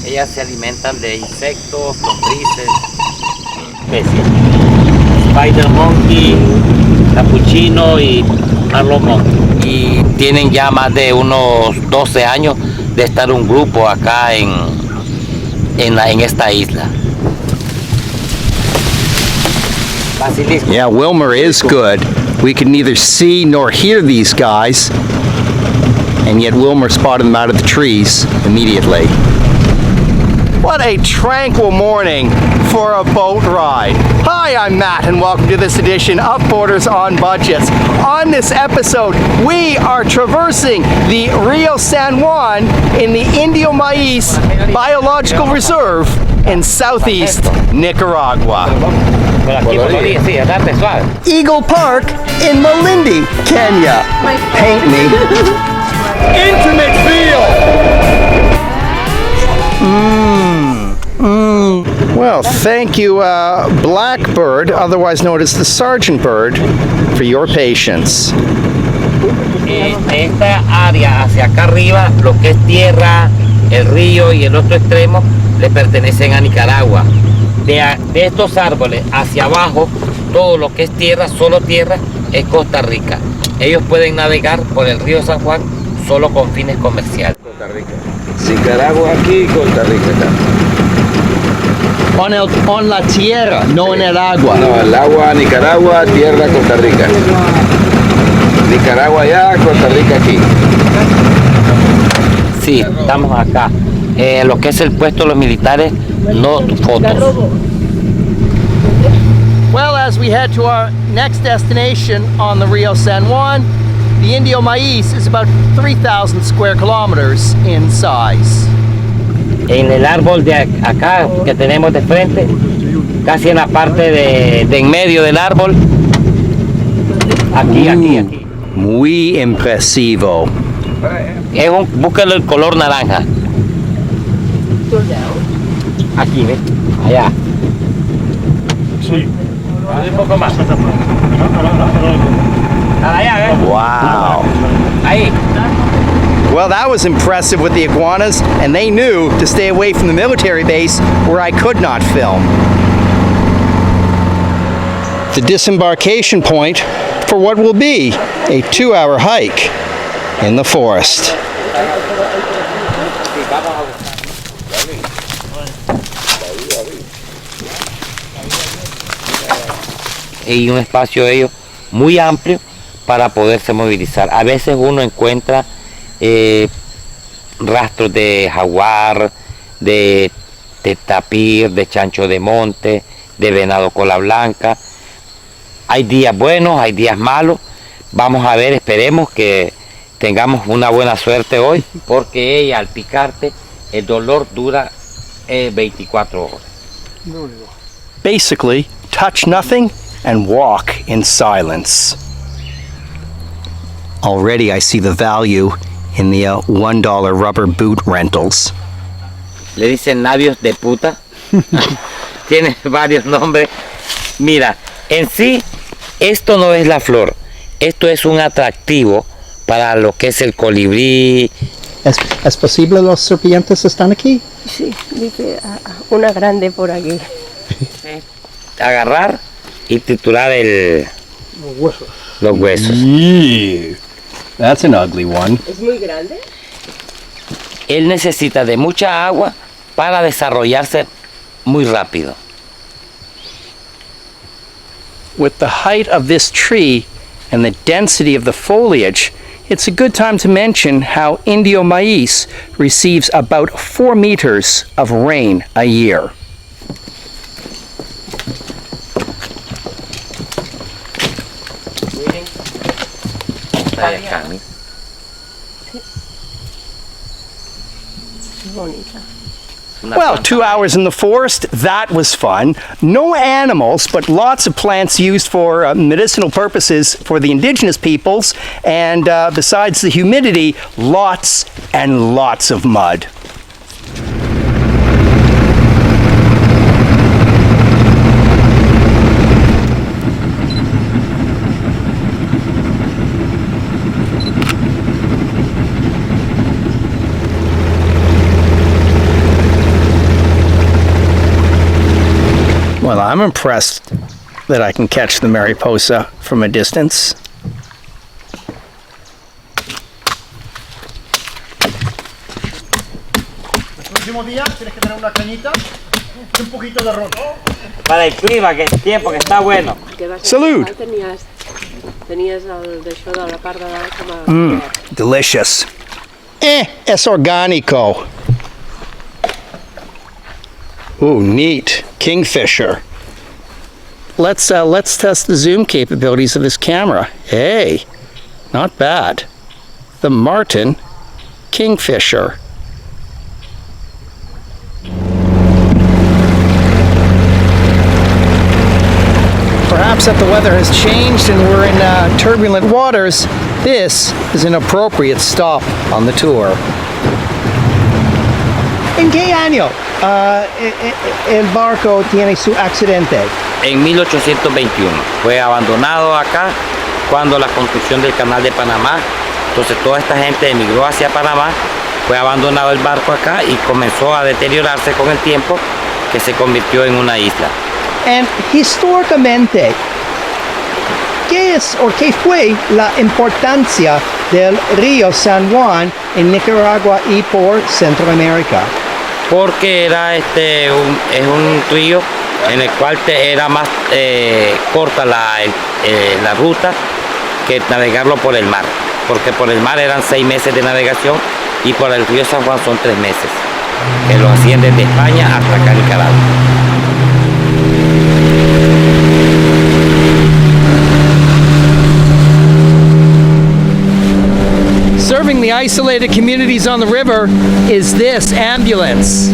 Ellas se alimentan de insectos, lombrices, especies. Spider monkey, capuchino y marlon monkey. Y tienen ya más de unos 12 años de estar un grupo acá en esta isla. Yeah, Wilmer is good. We can neither see nor hear these guys, and yet Wilmer spotted them out of the trees immediately. What a tranquil morning for a boat ride. Hi, I'm Matt, and welcome to this edition of Borders on Budgets. On this episode, we are traversing the Río San Juan in the Indio Maiz Biological Reserve in southeast Nicaragua. Eagle Park in Malindi, Kenya. Paint me. Intimate feel! Well, thank you, Blackbird, otherwise known as the Sergeant Bird, for your patience. Esta área hacia acá arriba, lo que es tierra, el río y el otro extremo, le pertenecen a Nicaragua. De estos árboles hacia abajo, todo lo que es tierra, solo tierra, es Costa Rica. Ellos pueden navegar por el río San Juan solo con fines comerciales. Costa Rica. Nicaragua aquí y Costa Rica acá. On la tierra, no en el agua. No, el agua Nicaragua, tierra Costa Rica. Nicaragua allá, Costa Rica aquí. Sí, estamos acá. Lo que es el puesto de los militares, no fotos. Well, as we head to our next destination on the Rio San Juan, the Indio Maiz is about 3,000 square kilometers in size. En el árbol de acá que tenemos de frente, casi en la parte de en medio del árbol, aquí. Muy impresivo. Búscalo el color naranja. Aquí, ¿ves? Allá. Sí. Un poco más. Allá, ¿ves? Wow. Ahí. Well, that was impressive with the iguanas, and they knew to stay away from the military base where I could not film. The disembarkation point for what will be a 2-hour hike in the forest. Y un espacio de ellos muy amplio para poderse movilizar. A veces uno encuentra rastros de jaguar, de tapir, de chancho de monte, de venado cola blanca. Hay días buenos, hay días malos. Vamos a ver, esperemos que tengamos una buena suerte hoy, porque ella al picarte el dolor dura 24 horas. Basically, touch nothing and walk in silence. Already I see the value in the $1 rubber boot rentals. Le dicen labios de puta. Tiene varios nombres. Mira, en sí, esto no es la flor. Esto es un atractivo para lo que es el colibrí. ¿Es posible los serpientes están aquí? Sí, dice una grande por aquí. Agarrar y triturar los huesos. Yeah. That's an ugly one. ¿Es muy grande? Él necesita de mucha agua para desarrollarse muy rápido. With the height of this tree and the density of the foliage, it's a good time to mention how Indio Maiz receives about 4 meters of rain a year. Well, 2 hours in the forest, that was fun. No animals, but lots of plants used for medicinal purposes for the indigenous peoples, and besides the humidity, lots and lots of mud. Well, I'm impressed that I can catch the mariposa from a distance. Último día tienes que tener una cañita y un poquito de ron. Para el clima, que el tiempo que está bueno. Salud. Tenías el d'això de la part de dalt com a... Delicious. Es orgánico. Ooh, neat. Kingfisher. Let's test the zoom capabilities of this camera. Hey, not bad. The Martin Kingfisher. Perhaps that the weather has changed and we're in turbulent waters. This is an appropriate stop on the tour. ¿En qué año el barco tiene su accidente? En 1821 fue abandonado acá cuando la construcción del canal de Panamá. Entonces toda esta gente emigró hacia Panamá, fue abandonado el barco acá y comenzó a deteriorarse con el tiempo, que se convirtió en una isla. Históricamente, ¿qué es o qué fue la importancia del río San Juan en Nicaragua y por Centroamérica? Porque era es un río en el cual era más corta la ruta que navegarlo por el mar, porque por el mar eran 6 meses de navegación y por el río San Juan son 3 meses, que lo hacían desde España hasta acá Nicaragua. Serving the isolated communities on the river is this ambulance.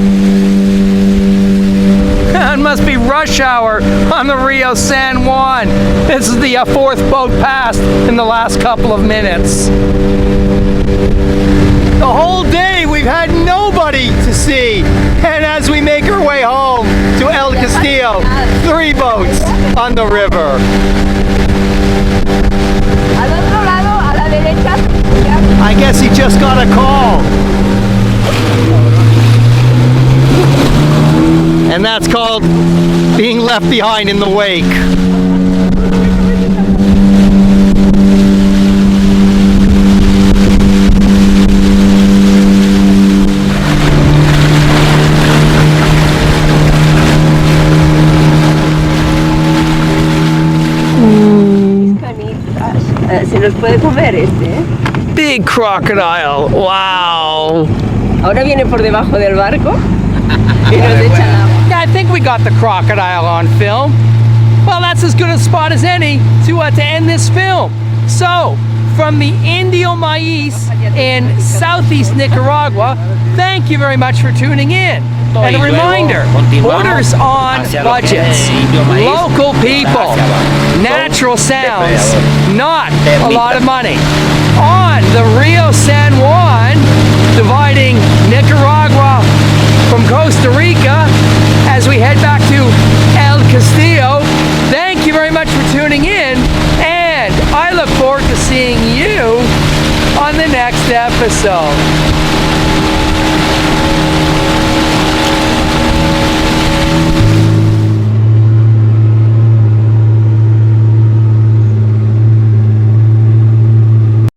It must be rush hour on the Rio San Juan. This is the 4th boat passed in the last couple of minutes. The whole day we've had nobody to see, and as we make our way home to El Castillo, 3 boats on the river. Al otro lado, a la derecha. I guess he just got a call. And that's called being left behind in the wake. Se los puede comer Big crocodile, wow. Ahora viene por debajo del barco y nos echa el agua. Yeah, I think we got the crocodile on film. Well, that's as good a spot as any to end this film. So, from the Indio Maiz in southeast Nicaragua, thank you very much for tuning in. And a reminder, orders on budgets, local people, natural sounds, not a lot of money. On the Rio San Juan, dividing Nicaragua from Costa Rica, as we head back to El Castillo. Thank you very much for tuning in, and I look forward to seeing you on the next episode.